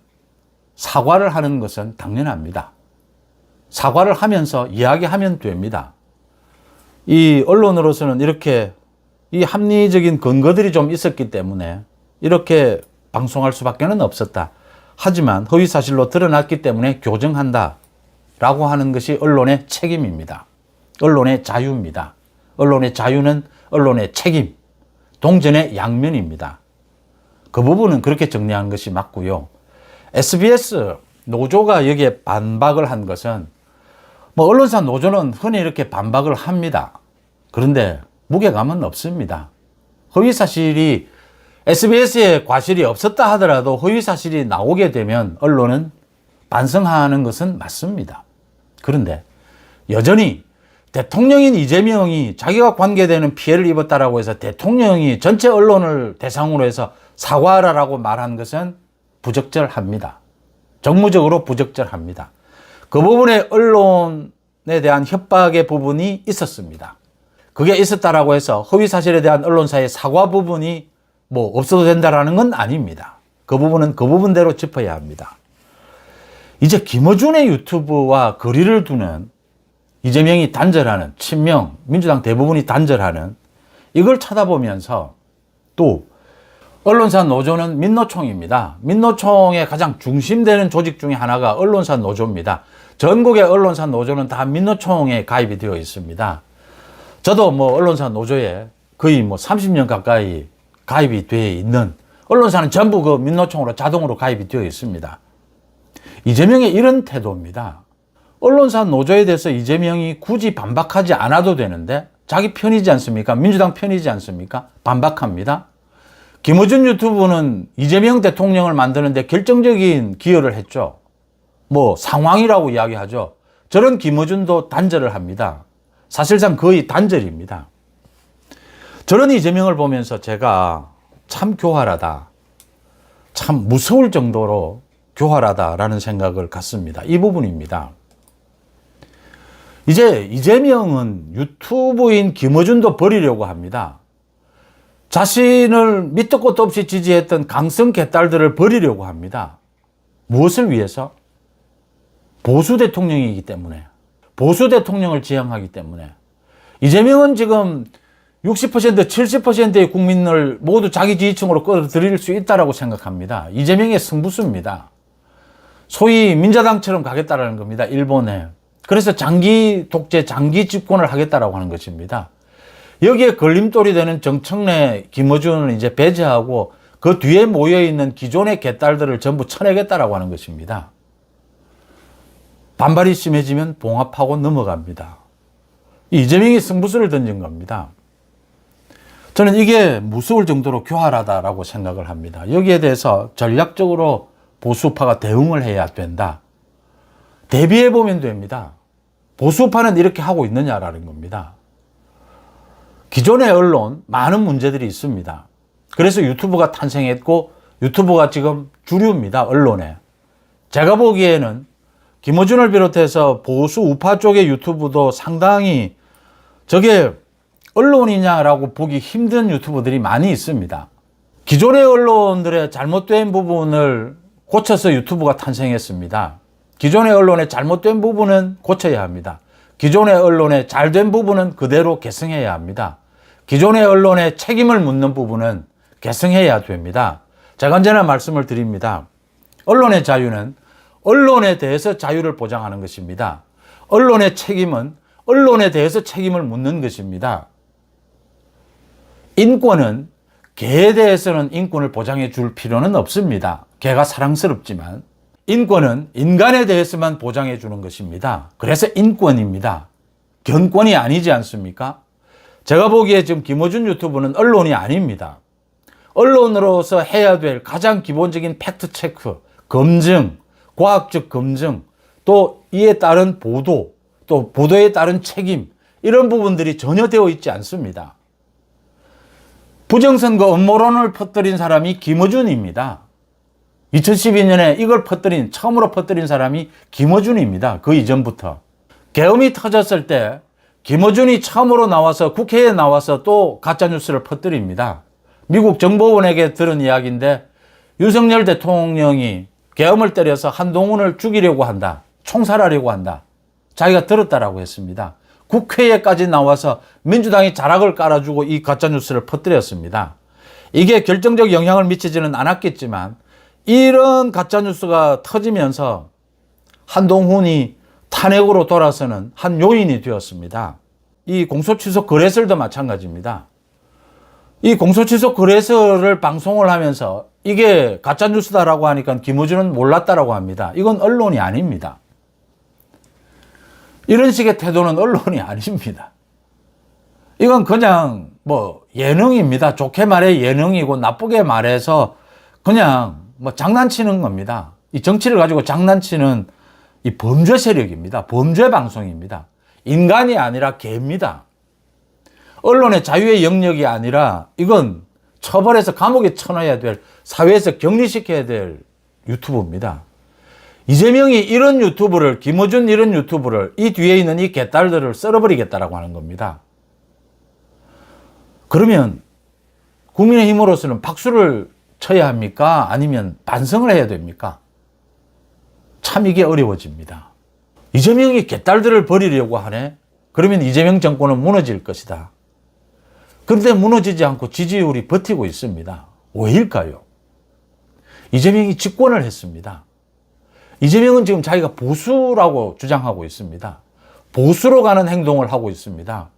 사과를 하는 것은 당연합니다. 사과를 하면서 이야기하면 됩니다. 이 언론으로서는 이렇게 이 합리적인 근거들이 좀 있었기 때문에 이렇게 방송할 수밖에는 없었다. 하지만 허위사실로 드러났기 때문에 교정한다 라고 하는 것이 언론의 책임입니다. 언론의 자유입니다. 언론의 자유는 언론의 책임, 동전의 양면입니다. 그 부분은 그렇게 정리하는 것이 맞고요. SBS 노조가 여기에 반박을 한 것은 뭐 언론사 노조는 흔히 이렇게 반박을 합니다. 그런데 무게감은 없습니다. 허위사실이 SBS에 과실이 없었다 하더라도 허위사실이 나오게 되면 언론은 반성하는 것은 맞습니다. 그런데 여전히 대통령인 이재명이 자기가 관계되는 피해를 입었다라고 해서 대통령이 전체 언론을 대상으로 해서 사과하라고 말한 것은 부적절합니다. 정무적으로 부적절합니다. 그 부분에 언론에 대한 협박의 부분이 있었습니다. 그게 있었다라고 해서 허위사실에 대한 언론사의 사과 부분이 뭐 없어도 된다라는 건 아닙니다. 그 부분은 그 부분대로 짚어야 합니다. 이제 김어준의 유튜브와 거리를 두는 이재명이 단절하는 친명, 민주당 대부분이 단절하는 이걸 쳐다보면서 또 언론사 노조는 민노총입니다. 민노총의 가장 중심되는 조직 중에 하나가 언론사 노조입니다. 전국의 언론사 노조는 다 민노총에 가입이 되어 있습니다. 저도 뭐 언론사 노조에 거의 뭐 30년 가까이 가입이 되어 있는 언론사는 전부 그 민노총으로 자동으로 가입이 되어 있습니다. 이재명의 이런 태도입니다. 언론사 노조에 대해서 이재명이 굳이 반박하지 않아도 되는데 자기 편이지 않습니까? 민주당 편이지 않습니까? 반박합니다. 김어준 유튜브는 이재명 대통령을 만드는데 결정적인 기여를 했죠. 뭐 상황이라고 이야기하죠. 저런 김어준도 단절을 합니다. 사실상 거의 단절입니다. 저런 이재명을 보면서 제가 참 교활하다, 참 무서울 정도로 교활하다라는 생각을 갖습니다. 이 부분입니다. 이제 이재명은 유튜브인 김어준도 버리려고 합니다. 자신을 밑도 끝도 없이 지지했던 강성 개딸들을 버리려고 합니다. 무엇을 위해서? 보수 대통령이기 때문에, 보수 대통령을 지향하기 때문에. 이재명은 지금 60%, 70%의 국민을 모두 자기 지지층으로 끌어들일 수 있다고 생각합니다. 이재명의 승부수입니다. 소위 민자당처럼 가겠다라는 겁니다. 일본에. 그래서 장기 독재, 장기 집권을 하겠다라고 하는 것입니다. 여기에 걸림돌이 되는 정청래, 김어준은 이제 배제하고 그 뒤에 모여있는 기존의 개딸들을 전부 쳐내겠다라고 하는 것입니다. 반발이 심해지면 봉합하고 넘어갑니다. 이재명이 승부수를 던진 겁니다. 저는 이게 무서울 정도로 교활하다라고 생각을 합니다. 여기에 대해서 전략적으로 보수파가 대응을 해야 된다. 대비해보면 됩니다. 보수파는 이렇게 하고 있느냐라는 겁니다. 기존의 언론 많은 문제들이 있습니다. 그래서 유튜브가 탄생했고 유튜브가 지금 주류입니다. 언론에. 제가 보기에는 김어준을 비롯해서 보수 우파 쪽의 유튜브도 상당히 저게 언론이냐라고 보기 힘든 유튜브들이 많이 있습니다. 기존의 언론들의 잘못된 부분을 고쳐서 유튜브가 탄생했습니다. 기존의 언론의 잘못된 부분은 고쳐야 합니다. 기존의 언론의 잘된 부분은 그대로 개성해야 합니다. 기존의 언론의 책임을 묻는 부분은 개성해야 됩니다. 제가 언제나 말씀을 드립니다. 언론의 자유는 언론에 대해서 자유를 보장하는 것입니다. 언론의 책임은 언론에 대해서 책임을 묻는 것입니다. 인권은 개에 대해서는 인권을 보장해 줄 필요는 없습니다. 개가 사랑스럽지만 인권은 인간에 대해서만 보장해 주는 것입니다. 그래서 인권입니다. 견권이 아니지 않습니까? 제가 보기에 지금 김어준 유튜브는 언론이 아닙니다. 언론으로서 해야 될 가장 기본적인 팩트 체크, 검증, 과학적 검증, 또 이에 따른 보도, 또 보도에 따른 책임, 이런 부분들이 전혀 되어 있지 않습니다. 부정선거 음모론을 퍼뜨린 사람이 김어준입니다. 2012년에 이걸 처음으로 퍼뜨린 사람이 김어준입니다. 그 이전부터. 계엄이 터졌을 때 김어준이 처음으로 나와서 국회에 나와서 또 가짜뉴스를 퍼뜨립니다. 미국 정보원에게 들은 이야기인데 윤석열 대통령이 계엄을 때려서 한동훈을 죽이려고 한다. 총살하려고 한다. 자기가 들었다라고 했습니다. 국회에까지 나와서 민주당이 자락을 깔아주고 이 가짜뉴스를 퍼뜨렸습니다. 이게 결정적 영향을 미치지는 않았겠지만 이런 가짜뉴스가 터지면서 한동훈이 탄핵으로 돌아서는 한 요인이 되었습니다. 이 공소취소 거래설도 마찬가지입니다. 이 공소취소 거래설을 방송을 하면서 이게 가짜뉴스다라고 하니까 김어준은 몰랐다라고 합니다. 이건 언론이 아닙니다. 이런 식의 태도는 언론이 아닙니다. 이건 그냥 예능입니다. 좋게 말해 예능이고 나쁘게 말해서 그냥 장난치는 겁니다. 이 정치를 가지고 장난치는 이 범죄 세력입니다. 범죄 방송입니다. 인간이 아니라 개입니다. 언론의 자유의 영역이 아니라 이건 처벌해서 감옥에 쳐넣어야 될, 사회에서 격리시켜야 될 유튜브입니다. 이재명이 이런 유튜브를, 김어준 이런 유튜브를, 이 뒤에 있는 이 개딸들을 썰어버리겠다라고 하는 겁니다. 그러면 국민의힘으로서는 박수를 쳐야 합니까? 아니면 반성을 해야 됩니까? 참 이게 어려워집니다. 이재명이 개딸들을 버리려고 하네? 그러면 이재명 정권은 무너질 것이다. 그런데 무너지지 않고 지지율이 버티고 있습니다. 왜일까요? 이재명이 집권을 했습니다. 이재명은 지금 자기가 보수라고 주장하고 있습니다. 보수로 가는 행동을 하고 있습니다.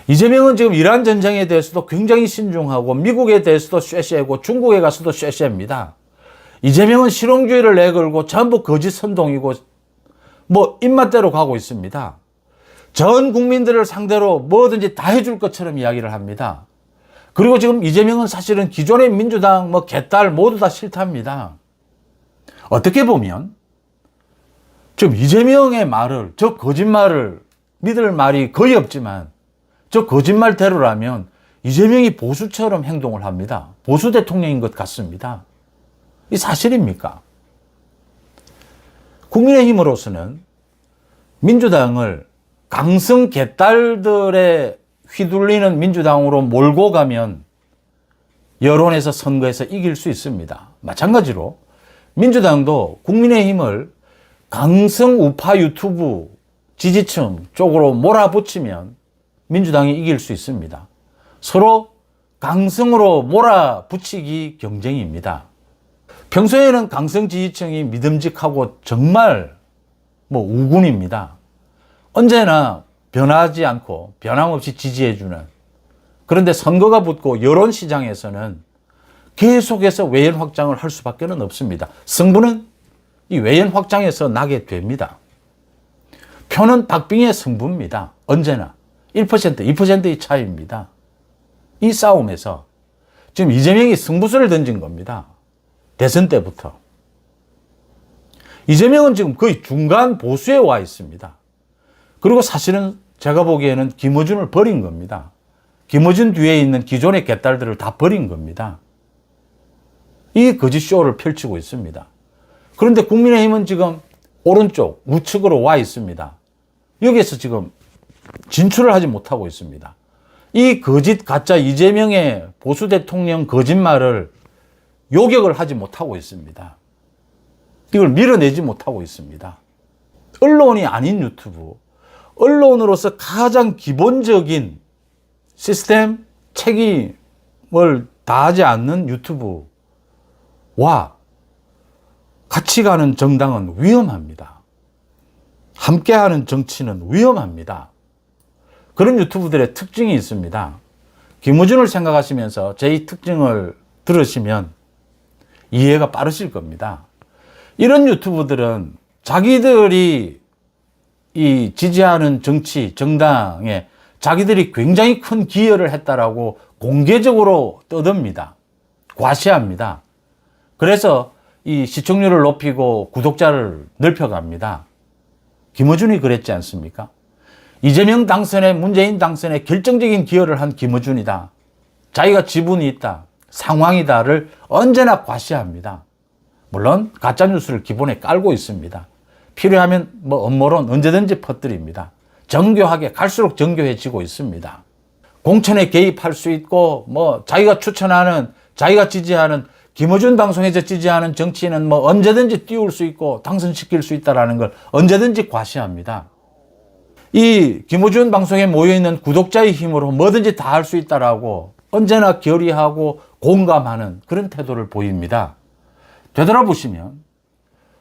이재명은 지금 이란 전쟁에 대해서도 굉장히 신중하고 미국에 대해서도 쇠쇠고 중국에 가서도 쇠쇠입니다. 이재명은 실용주의를 내걸고 전부 거짓 선동이고 입맛대로 가고 있습니다. 전 국민들을 상대로 뭐든지 다 해줄 것처럼 이야기를 합니다. 그리고 지금 이재명은 사실은 기존의 민주당 개딸 모두 다 싫답니다. 어떻게 보면 지금 이재명의 말을, 저 거짓말을 믿을 말이 거의 없지만 저 거짓말대로라면 이재명이 보수처럼 행동을 합니다. 보수 대통령인 것 같습니다. 이 사실입니까? 국민의힘으로서는 민주당을 강성 개딸들에 휘둘리는 민주당으로 몰고 가면 여론에서 선거에서 이길 수 있습니다. 마찬가지로 민주당도 국민의힘을 강성 우파 유튜브 지지층 쪽으로 몰아붙이면 민주당이 이길 수 있습니다. 서로 강성으로 몰아붙이기 경쟁입니다. 평소에는 강성 지지층이 믿음직하고 정말 우군입니다. 언제나 변하지 않고 변함없이 지지해주는. 그런데 선거가 붙고 여론시장에서는 계속해서 외연 확장을 할 수밖에 없습니다. 승부는 이 외연 확장에서 나게 됩니다. 표는 박빙의 승부입니다. 언제나 1%, 2%의 차이입니다. 이 싸움에서 지금 이재명이 승부수를 던진 겁니다. 대선 때부터. 이재명은 지금 거의 중간 보수에 와 있습니다. 그리고 사실은 제가 보기에는 김어준을 버린 겁니다. 김어준 뒤에 있는 기존의 개딸들을 다 버린 겁니다. 이 거짓쇼를 펼치고 있습니다. 그런데 국민의힘은 지금 오른쪽 우측으로 와 있습니다. 여기에서 지금 진출을 하지 못하고 있습니다. 이 거짓 가짜 이재명의 보수 대통령 거짓말을 요격을 하지 못하고 있습니다. 이걸 밀어내지 못하고 있습니다. 언론이 아닌 유튜브, 언론으로서 가장 기본적인 시스템 책임을 다하지 않는 유튜브와 같이 가는 정당은 위험합니다. 함께하는 정치는 위험합니다. 그런 유튜브들의 특징이 있습니다. 김어준을 생각하시면서 제 특징을 들으시면 이해가 빠르실 겁니다. 이런 유튜브들은 자기들이 이 지지하는 정치, 정당에 자기들이 굉장히 큰 기여를 했다라고 공개적으로 떠듭니다. 과시합니다. 그래서 이 시청률을 높이고 구독자를 넓혀갑니다. 김어준이 그랬지 않습니까? 이재명 당선에, 문재인 당선에 결정적인 기여를 한 김어준이다. 자기가 지분이 있다. 상황이다를 언제나 과시합니다. 물론 가짜뉴스를 기본에 깔고 있습니다. 필요하면 음모론 언제든지 퍼뜨립니다. 정교하게 갈수록 정교해지고 있습니다. 공천에 개입할 수 있고 자기가 추천하는, 자기가 지지하는, 김어준 방송에서 지지하는 정치인은 언제든지 띄울 수 있고 당선시킬 수 있다는 걸 언제든지 과시합니다. 이 김어준 방송에 모여있는 구독자의 힘으로 뭐든지 다 할 수 있다라고 언제나 결의하고 공감하는 그런 태도를 보입니다. 되돌아보시면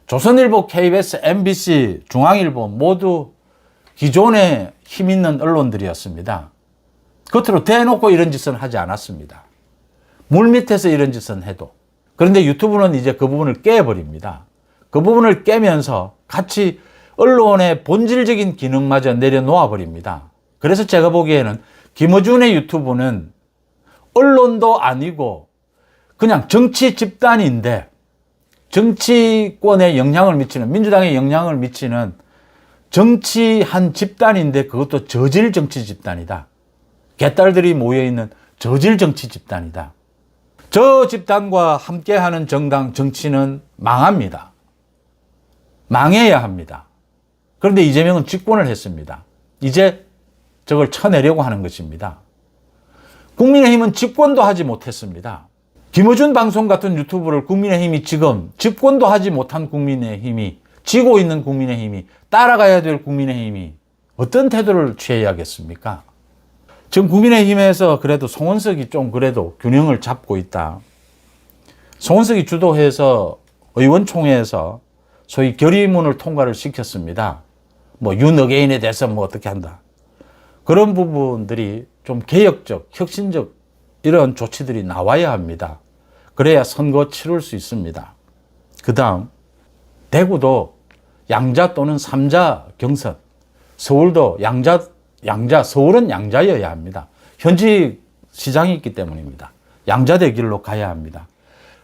조선일보, KBS, MBC, 중앙일보 모두 기존에 힘 있는 언론들이었습니다. 겉으로 대놓고 이런 짓은 하지 않았습니다. 물밑에서 이런 짓은 해도. 그런데 유튜브는 이제 그 부분을 깨버립니다. 그 부분을 깨면서 같이 언론의 본질적인 기능마저 내려놓아 버립니다. 그래서 제가 보기에는 김어준의 유튜브는 언론도 아니고 그냥 정치 집단인데, 정치권에 영향을 미치는, 민주당에 영향을 미치는 정치 한 집단인데 그것도 저질 정치 집단이다. 개딸들이 모여있는 저질 정치 집단이다. 저 집단과 함께하는 정당, 정치는 망합니다. 망해야 합니다. 그런데 이재명은 집권을 했습니다. 이제 저걸 쳐내려고 하는 것입니다. 국민의힘은 집권도 하지 못했습니다. 김어준 방송 같은 유튜브를 국민의힘이 지금 집권도 하지 못한 국민의힘이, 지고 있는 국민의힘이, 따라가야 될 국민의힘이 어떤 태도를 취해야겠습니까? 지금 국민의힘에서 그래도 송원석이 좀 그래도 균형을 잡고 있다. 송원석이 주도해서 의원총회에서 소위 결의문을 통과를 시켰습니다. 윤어게인에 대해서 어떻게 한다. 그런 부분들이 좀 개혁적, 혁신적 이런 조치들이 나와야 합니다. 그래야 선거 치를 수 있습니다. 그 다음 대구도 양자 또는 삼자 경선, 서울도 양자, 서울은 양자여야 합니다. 현직 시장이 있기 때문입니다. 양자대 길로 가야 합니다.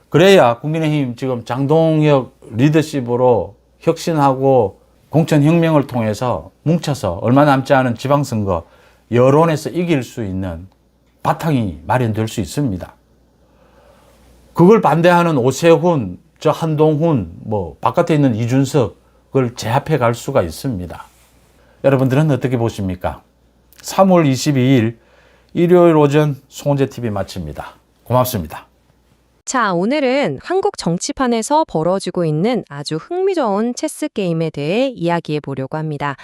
그래야 국민의힘 지금 장동혁 리더십으로 혁신하고 공천혁명을 통해서 뭉쳐서 얼마 남지 않은 지방선거 여론에서 이길 수 있는 바탕이 마련될 수 있습니다. 그걸 반대하는 오세훈, 한동훈, 바깥에 있는 이준석, 그걸 제압해 갈 수가 있습니다. 여러분들은 어떻게 보십니까? 3월 22일 일요일 오전 송원재TV 마칩니다. 고맙습니다. 자, 오늘은 한국 정치판에서 벌어지고 있는 아주 흥미로운 체스 게임에 대해 이야기해 보려고 합니다.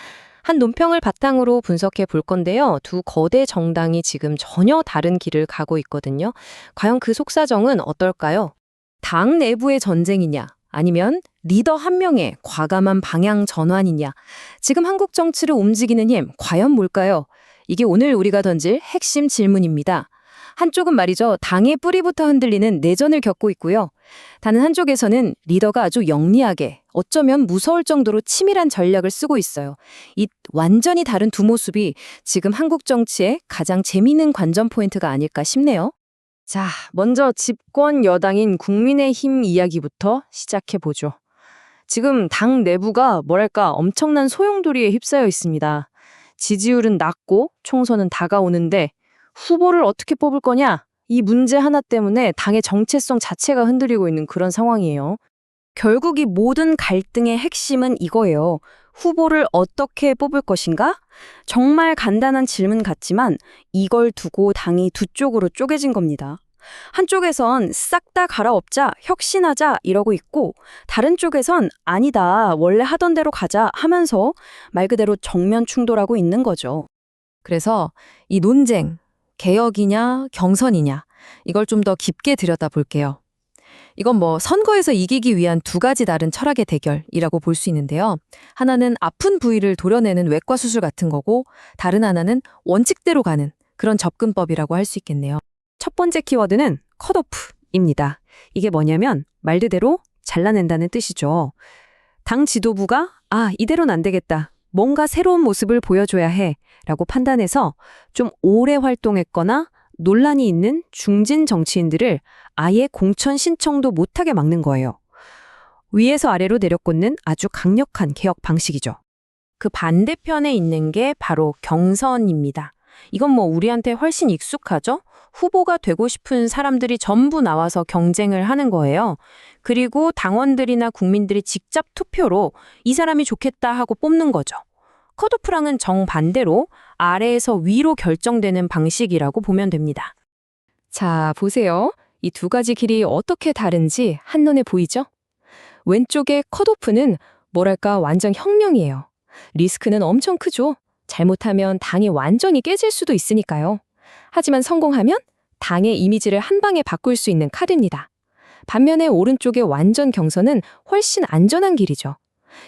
한 논평을 바탕으로 분석해 볼 건데요. 두 거대 정당이 지금 전혀 다른 길을 가고 있거든요. 과연 그 속사정은 어떨까요? 당 내부의 전쟁이냐? 아니면 리더 한 명의 과감한 방향 전환이냐? 지금 한국 정치를 움직이는 힘, 과연 뭘까요? 이게 오늘 우리가 던질 핵심 질문입니다. 한쪽은 말이죠. 당의 뿌리부터 흔들리는 내전을 겪고 있고요. 다른 한쪽에서는 리더가 아주 영리하게 어쩌면 무서울 정도로 치밀한 전략을 쓰고 있어요. 이 완전히 다른 두 모습이 지금 한국 정치의 가장 재미있는 관전 포인트가 아닐까 싶네요. 자, 먼저 집권 여당인 국민의힘 이야기부터 시작해보죠. 지금 당 내부가 뭐랄까 엄청난 소용돌이에 휩싸여 있습니다. 지지율은 낮고 총선은 다가오는데 후보를 어떻게 뽑을 거냐? 이 문제 하나 때문에 당의 정체성 자체가 흔들리고 있는 그런 상황이에요. 결국 이 모든 갈등의 핵심은 이거예요. 후보를 어떻게 뽑을 것인가? 정말 간단한 질문 같지만 이걸 두고 당이 두 쪽으로 쪼개진 겁니다. 한쪽에선 싹 다 갈아엎자, 혁신하자 이러고 있고 다른 쪽에선 아니다, 원래 하던 대로 가자 하면서 말 그대로 정면 충돌하고 있는 거죠. 그래서 이 논쟁, 개혁이냐 경선이냐 이걸 좀 더 깊게 들여다볼게요. 이건 뭐 선거에서 이기기 위한 두 가지 다른 철학의 대결이라고 볼 수 있는데요. 하나는 아픈 부위를 도려내는 외과 수술 같은 거고 다른 하나는 원칙대로 가는 그런 접근법이라고 할 수 있겠네요. 첫 번째 키워드는 컷오프입니다. 이게 뭐냐면 말 그대로 잘라낸다는 뜻이죠. 당 지도부가 이대로는 안 되겠다. 뭔가 새로운 모습을 보여줘야 해 라고 판단해서 좀 오래 활동했거나 논란이 있는 중진 정치인들을 아예 공천 신청도 못하게 막는 거예요. 위에서 아래로 내려꽂는 아주 강력한 개혁 방식이죠. 그 반대편에 있는 게 바로 경선입니다. 이건 뭐 우리한테 훨씬 익숙하죠? 후보가 되고 싶은 사람들이 전부 나와서 경쟁을 하는 거예요. 그리고 당원들이나 국민들이 직접 투표로 이 사람이 좋겠다 하고 뽑는 거죠. 컷오프랑은 정반대로 아래에서 위로 결정되는 방식이라고 보면 됩니다. 자, 보세요. 이 두 가지 길이 어떻게 다른지 한눈에 보이죠? 왼쪽의 컷오프는 뭐랄까 완전 혁명이에요. 리스크는 엄청 크죠. 잘못하면 당이 완전히 깨질 수도 있으니까요. 하지만 성공하면 당의 이미지를 한 방에 바꿀 수 있는 카드입니다. 반면에 오른쪽의 완전 경선은 훨씬 안전한 길이죠.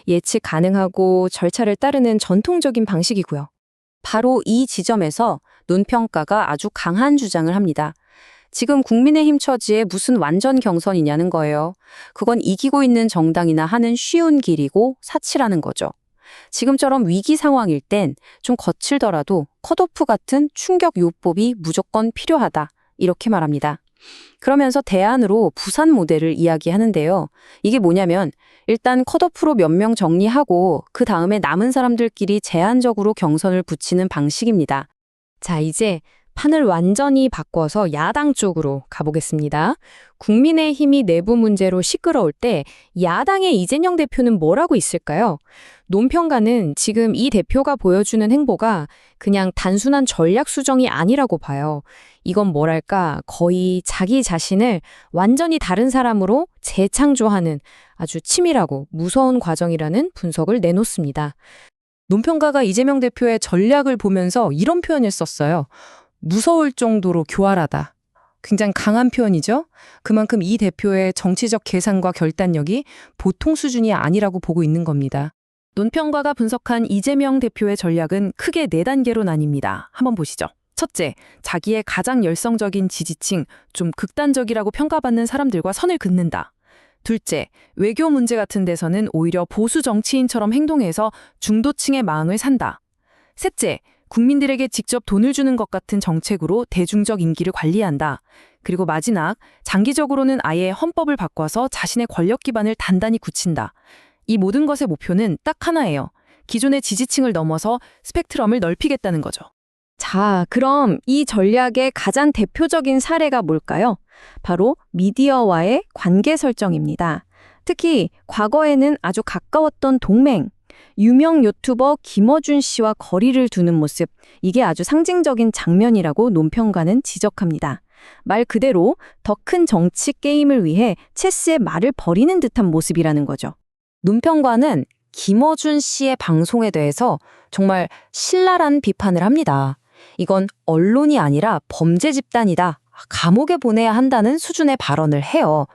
예측 가능하고 절차를 따르는 전통적인 방식이고요. 바로 이 지점에서 논평가가 아주 강한 주장을 합니다. 지금 국민의힘 처지에 무슨 완전 경선이냐는 거예요. 그건 이기고 있는 정당이나 하는 쉬운 길이고 사치라는 거죠. 지금처럼 위기 상황일 땐 좀 거칠더라도 컷오프 같은 충격 요법이 무조건 필요하다. 이렇게 말합니다. 그러면서 대안으로 부산 모델을 이야기하는데요. 이게 뭐냐면 일단 컷오프로 몇 명 정리하고 그 다음에 남은 사람들끼리 제한적으로 경선을 붙이는 방식입니다. 자, 이제 판을 완전히 바꿔서 야당 쪽으로 가보겠습니다. 국민의힘이 내부 문제로 시끄러울 때 야당의 이재명 대표는 뭐라고 있을까요? 논평가는 지금 이 대표가 보여주는 행보가 그냥 단순한 전략 수정이 아니라고 봐요. 이건 뭐랄까 거의 자기 자신을 완전히 다른 사람으로 재창조하는 아주 치밀하고 무서운 과정이라는 분석을 내놓습니다. 논평가가 이재명 대표의 전략을 보면서 이런 표현을 썼어요. 무서울 정도로 교활하다. 굉장히 강한 표현이죠. 그만큼 이 대표의 정치적 계산과 결단력이 보통 수준이 아니라고 보고 있는 겁니다. 논평가가 분석한 이재명 대표의 전략은 크게 4단계로 나뉩니다. 한번 보시죠. 첫째, 자기의 가장 열성적인 지지층, 좀 극단적이라고 평가받는 사람들과 선을 긋는다. 둘째, 외교 문제 같은 데서는 오히려 보수 정치인처럼 행동해서 중도층의 마음을 산다. 셋째, 국민들에게 직접 돈을 주는 것 같은 정책으로 대중적 인기를 관리한다. 그리고 마지막, 장기적으로는 아예 헌법을 바꿔서 자신의 권력 기반을 단단히 굳힌다. 이 모든 것의 목표는 딱 하나예요. 기존의 지지층을 넘어서 스펙트럼을 넓히겠다는 거죠. 자, 그럼 이 전략의 가장 대표적인 사례가 뭘까요? 바로 미디어와의 관계 설정입니다. 특히 과거에는 아주 가까웠던 동맹, 유명 유튜버 김어준 씨와 거리를 두는 모습, 이게 아주 상징적인 장면이라고 논평가는 지적합니다. 말 그대로 더 큰 정치 게임을 위해 체스의 말을 버리는 듯한 모습이라는 거죠. 논평가는 김어준 씨의 방송에 대해서 정말 신랄한 비판을 합니다. 이건 언론이 아니라 범죄 집단이다. 감옥에 보내야 한다는 수준의 발언을 해요.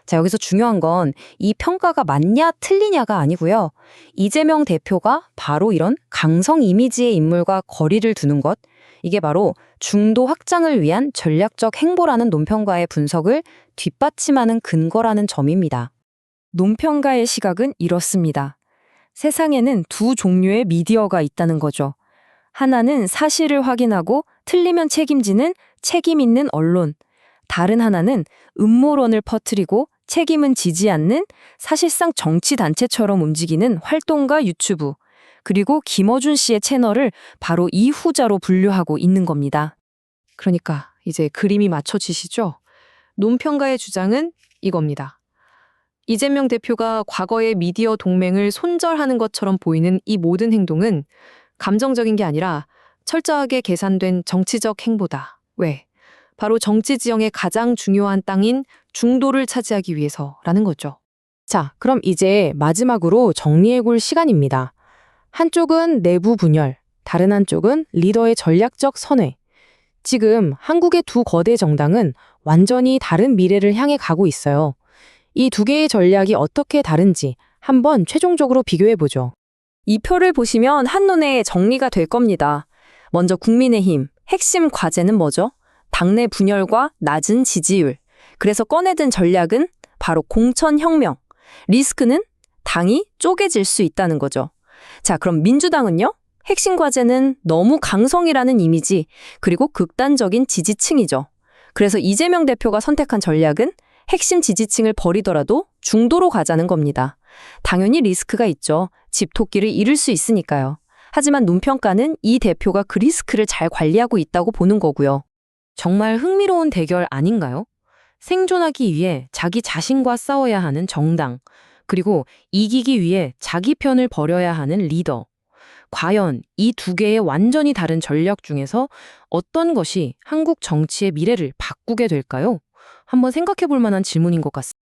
자, 여기서 중요한 건 이 평가가 맞냐 틀리냐가 아니고요. 이재명 대표가 바로 이런 강성 이미지의 인물과 거리를 두는 것, 이게 바로 중도 확장을 위한 전략적 행보라는 논평가의 분석을 뒷받침하는 근거라는 점입니다. 논평가의 시각은 이렇습니다. 세상에는 두 종류의 미디어가 있다는 거죠. 하나는 사실을 확인하고 틀리면 책임지는 책임 있는 언론. 다른 하나는 음모론을 퍼뜨리고 책임은 지지 않는 사실상 정치단체처럼 움직이는 활동가 유튜브. 그리고 김어준 씨의 채널을 바로 이 후자로 분류하고 있는 겁니다. 그러니까 이제 그림이 맞춰지시죠? 논평가의 주장은 이겁니다. 이재명 대표가 과거의 미디어 동맹을 손절하는 것처럼 보이는 이 모든 행동은 감정적인 게 아니라 철저하게 계산된 정치적 행보다. 왜? 바로 정치 지형의 가장 중요한 땅인 중도를 차지하기 위해서라는 거죠. 자, 그럼 이제 마지막으로 정리해볼 시간입니다. 한쪽은 내부 분열, 다른 한쪽은 리더의 전략적 선회. 지금 한국의 두 거대 정당은 완전히 다른 미래를 향해 가고 있어요. 이 두 개의 전략이 어떻게 다른지 한번 최종적으로 비교해보죠. 이 표를 보시면 한눈에 정리가 될 겁니다. 먼저 국민의힘, 핵심 과제는 뭐죠? 당내 분열과 낮은 지지율. 그래서 꺼내든 전략은 바로 공천혁명. 리스크는 당이 쪼개질 수 있다는 거죠. 자, 그럼 민주당은요? 핵심 과제는 너무 강성이라는 이미지, 그리고 극단적인 지지층이죠. 그래서 이재명 대표가 선택한 전략은 핵심 지지층을 버리더라도 중도로 가자는 겁니다. 당연히 리스크가 있죠. 집토끼를 잃을 수 있으니까요. 하지만 논평가는 이 대표가 그 리스크를 잘 관리하고 있다고 보는 거고요. 정말 흥미로운 대결 아닌가요? 생존하기 위해 자기 자신과 싸워야 하는 정당, 그리고 이기기 위해 자기 편을 버려야 하는 리더. 과연 이 두 개의 완전히 다른 전략 중에서 어떤 것이 한국 정치의 미래를 바꾸게 될까요? 한번 생각해 볼 만한 질문인 것 같습니다.